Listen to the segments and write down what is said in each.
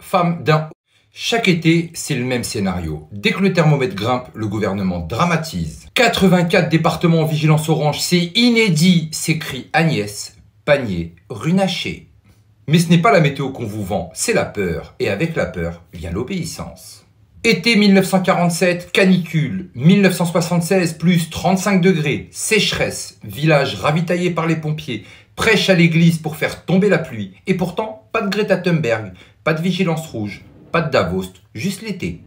femme d'un... Chaque été, c'est le même scénario. Dès que le thermomètre grimpe, le gouvernement dramatise. 84 départements en vigilance orange, c'est inédit, s'écrie Agnès Pannier-Runacher. Mais ce n'est pas la météo qu'on vous vend, c'est la peur. Et avec la peur vient l'obéissance. Été 1947, canicule. 1976, plus 35 degrés. Sécheresse. Village ravitaillé par les pompiers. Prêche à l'église pour faire tomber la pluie. Et pourtant, pas de Greta Thunberg, pas de vigilance rouge, pas de Davos, juste l'été.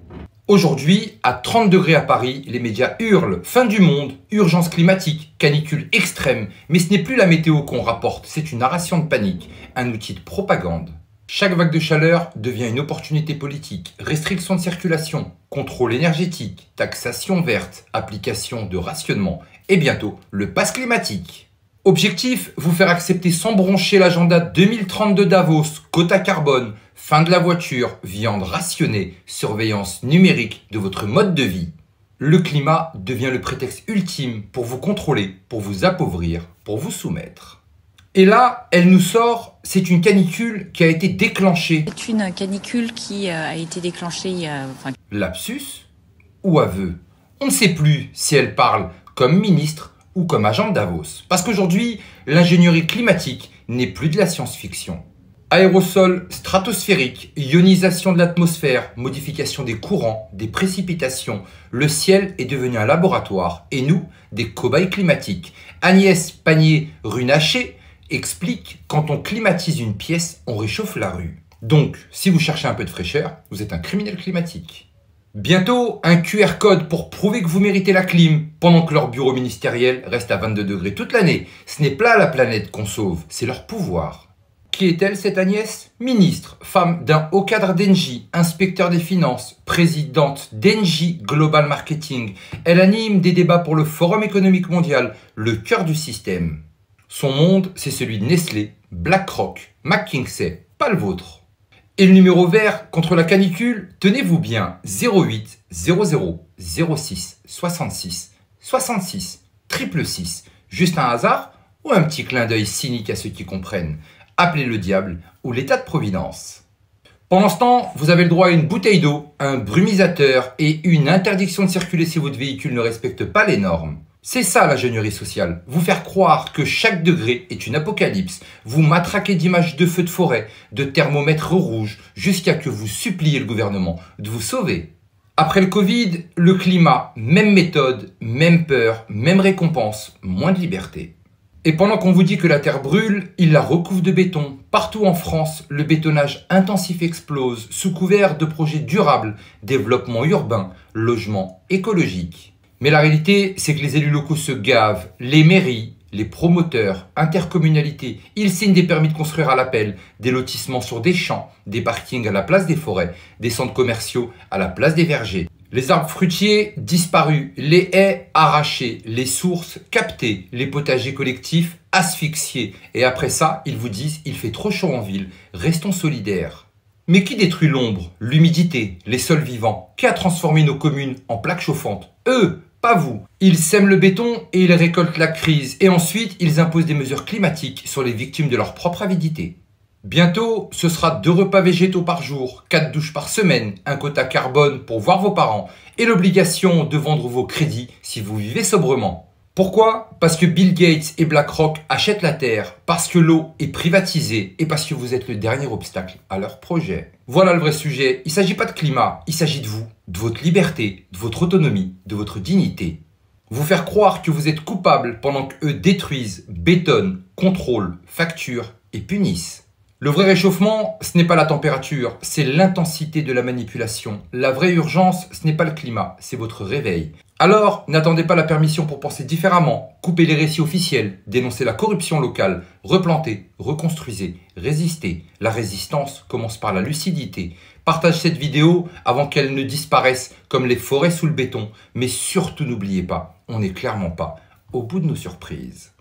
Aujourd'hui, à 30 degrés à Paris, les médias hurlent fin du monde, urgence climatique, canicule extrême. Mais ce n'est plus la météo qu'on rapporte, c'est une narration de panique, un outil de propagande. Chaque vague de chaleur devient une opportunité politique, restriction de circulation, contrôle énergétique, taxation verte, application de rationnement et bientôt le pass climatique. Objectif, vous faire accepter sans broncher l'agenda 2030 de Davos, quota carbone, fin de la voiture, viande rationnée, surveillance numérique de votre mode de vie. Le climat devient le prétexte ultime pour vous contrôler, pour vous appauvrir, pour vous soumettre. Et là, elle nous sort, c'est une canicule qui a été déclenchée. C'est une canicule qui a été déclenchée il y a... Lapsus ou aveu? On ne sait plus si elle parle comme ministre ou comme agent de Davos. Parce qu'aujourd'hui, l'ingénierie climatique n'est plus de la science-fiction. Aérosols stratosphériques, ionisation de l'atmosphère, modification des courants, des précipitations, le ciel est devenu un laboratoire et nous, des cobayes climatiques. Agnès Pannier-Runacher explique, quand on climatise une pièce, on réchauffe la rue. Donc, si vous cherchez un peu de fraîcheur, vous êtes un criminel climatique. Bientôt, un QR code pour prouver que vous méritez la clim, pendant que leur bureau ministériel reste à 22 degrés toute l'année. Ce n'est pas la planète qu'on sauve, c'est leur pouvoir. Qui est-elle, cette Agnès? Ministre, femme d'un haut cadre d'Engie, inspecteur des finances, présidente d'Engie Global Marketing. Elle anime des débats pour le Forum économique mondial, le cœur du système. Son monde, c'est celui de Nestlé, BlackRock, McKinsey, pas le vôtre. Et le numéro vert contre la canicule, tenez-vous bien, 08 00 06 66 66 666. Juste un hasard ou un petit clin d'œil cynique à ceux qui comprennent? Appelez le diable ou l'état de providence. Pendant ce temps, vous avez le droit à une bouteille d'eau, un brumisateur et une interdiction de circuler si votre véhicule ne respecte pas les normes. C'est ça l'ingénierie sociale, vous faire croire que chaque degré est une apocalypse, vous matraquer d'images de feux de forêt, de thermomètres rouges, jusqu'à que vous suppliez le gouvernement de vous sauver. Après le Covid, le climat, même méthode, même peur, même récompense, moins de liberté. Et pendant qu'on vous dit que la terre brûle, il la recouvre de béton. Partout en France, le bétonnage intensif explose, sous couvert de projets durables, développement urbain, logement écologique. Mais la réalité, c'est que les élus locaux se gavent, les mairies, les promoteurs, intercommunalités, ils signent des permis de construire à l'appel, des lotissements sur des champs, des parkings à la place des forêts, des centres commerciaux à la place des vergers. Les arbres fruitiers disparus, les haies arrachées, les sources captées, les potagers collectifs asphyxiés. Et après ça, ils vous disent « il fait trop chaud en ville, restons solidaires ». Mais qui détruit l'ombre, l'humidité, les sols vivants? Qui a transformé nos communes en plaques chauffantes? Eux, pas vous. Ils sèment le béton et ils récoltent la crise. Et ensuite, ils imposent des mesures climatiques sur les victimes de leur propre avidité. Bientôt, ce sera 2 repas végétaux par jour, 4 douches par semaine, un quota carbone pour voir vos parents et l'obligation de vendre vos crédits si vous vivez sobrement. Pourquoi? Parce que Bill Gates et BlackRock achètent la terre, parce que l'eau est privatisée et parce que vous êtes le dernier obstacle à leur projet. Voilà le vrai sujet. Il ne s'agit pas de climat, il s'agit de vous, de votre liberté, de votre autonomie, de votre dignité. Vous faire croire que vous êtes coupable pendant qu'eux détruisent, bétonnent, contrôlent, facturent et punissent. Le vrai réchauffement, ce n'est pas la température, c'est l'intensité de la manipulation. La vraie urgence, ce n'est pas le climat, c'est votre réveil. Alors, n'attendez pas la permission pour penser différemment, coupez les récits officiels, dénoncez la corruption locale, replantez, reconstruisez, résistez. La résistance commence par la lucidité. Partage cette vidéo avant qu'elle ne disparaisse comme les forêts sous le béton. Mais surtout n'oubliez pas, on n'est clairement pas au bout de nos surprises.